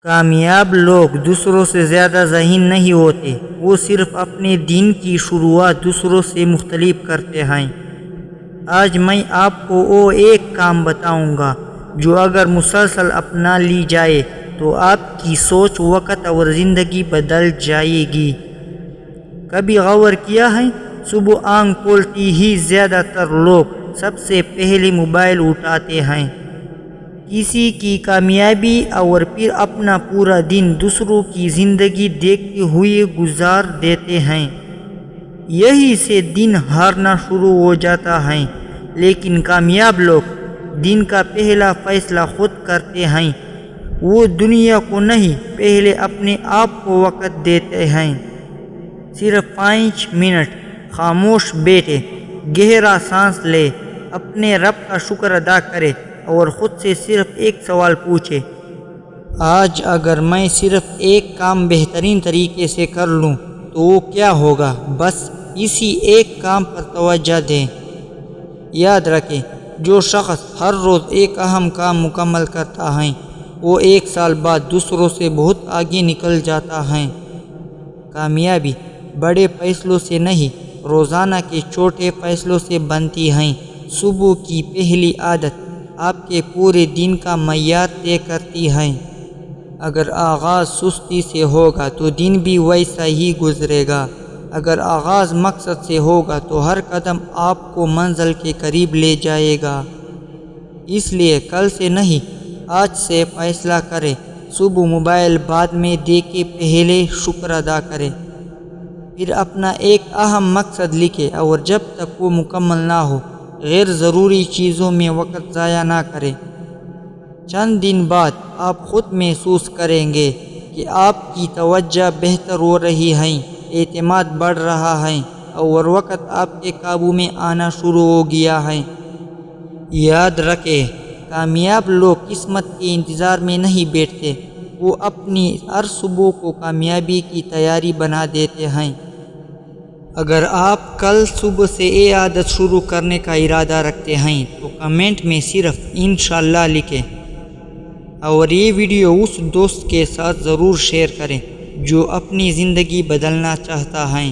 کامیاب لوگ دوسروں سے زیادہ ذہین نہیں ہوتے، وہ صرف اپنے دن کی شروعات دوسروں سے مختلف کرتے ہیں۔ آج میں آپ کو وہ ایک کام بتاؤں گا جو اگر مسلسل اپنا لی جائے تو آپ کی سوچ، وقت اور زندگی بدل جائے گی۔ کبھی غور کیا ہے؟ صبح آنکھ کھولتے ہی زیادہ تر لوگ سب سے پہلے موبائل اٹھاتے ہیں، کسی کی کامیابی، اور پھر اپنا پورا دن دوسروں کی زندگی دیکھتے ہوئے گزار دیتے ہیں۔ یہی سے دن ہارنا شروع ہو جاتا ہے۔ لیکن کامیاب لوگ دن کا پہلا فیصلہ خود کرتے ہیں۔ وہ دنیا کو نہیں، پہلے اپنے آپ کو وقت دیتے ہیں۔ صرف 5 منٹ خاموش بیٹھے، گہرا سانس لے، اپنے رب کا شکر ادا کرے اور خود سے صرف ایک سوال پوچھے، آج اگر میں صرف ایک کام بہترین طریقے سے کر لوں تو وہ کیا ہوگا؟ بس اسی ایک کام پر توجہ دیں۔ یاد رکھیں، جو شخص ہر روز ایک اہم کام مکمل کرتا ہے وہ 1 سال بعد دوسروں سے بہت آگے نکل جاتا ہے۔ کامیابی بڑے فیصلوں سے نہیں، روزانہ کے چھوٹے فیصلوں سے بنتی ہے۔ صبح کی پہلی عادت آپ کے پورے دن کا معیار طے کرتی ہے۔ اگر آغاز سستی سے ہوگا تو دن بھی ویسا ہی گزرے گا۔ اگر آغاز مقصد سے ہوگا تو ہر قدم آپ کو منزل کے قریب لے جائے گا۔ اس لیے کل سے نہیں، آج سے فیصلہ کریں۔ صبح موبائل بعد میں دیکھیں، پہلے شکر ادا کریں، پھر اپنا ایک اہم مقصد لکھیں، اور جب تک وہ مکمل نہ ہو غیر ضروری چیزوں میں وقت ضائع نہ کریں۔ چند دن بعد آپ خود محسوس کریں گے کہ آپ کی توجہ بہتر ہو رہی ہے، اعتماد بڑھ رہا ہے، اور وقت آپ کے قابو میں آنا شروع ہو گیا ہے۔ یاد رکھیں، کامیاب لوگ قسمت کے انتظار میں نہیں بیٹھتے، وہ اپنی ہر صبح کو کامیابی کی تیاری بنا دیتے ہیں۔ اگر آپ کل صبح سے یہ عادت شروع کرنے کا ارادہ رکھتے ہیں تو کمنٹ میں صرف انشاءاللہ لکھیں، اور یہ ویڈیو اس دوست کے ساتھ ضرور شیئر کریں جو اپنی زندگی بدلنا چاہتا ہے۔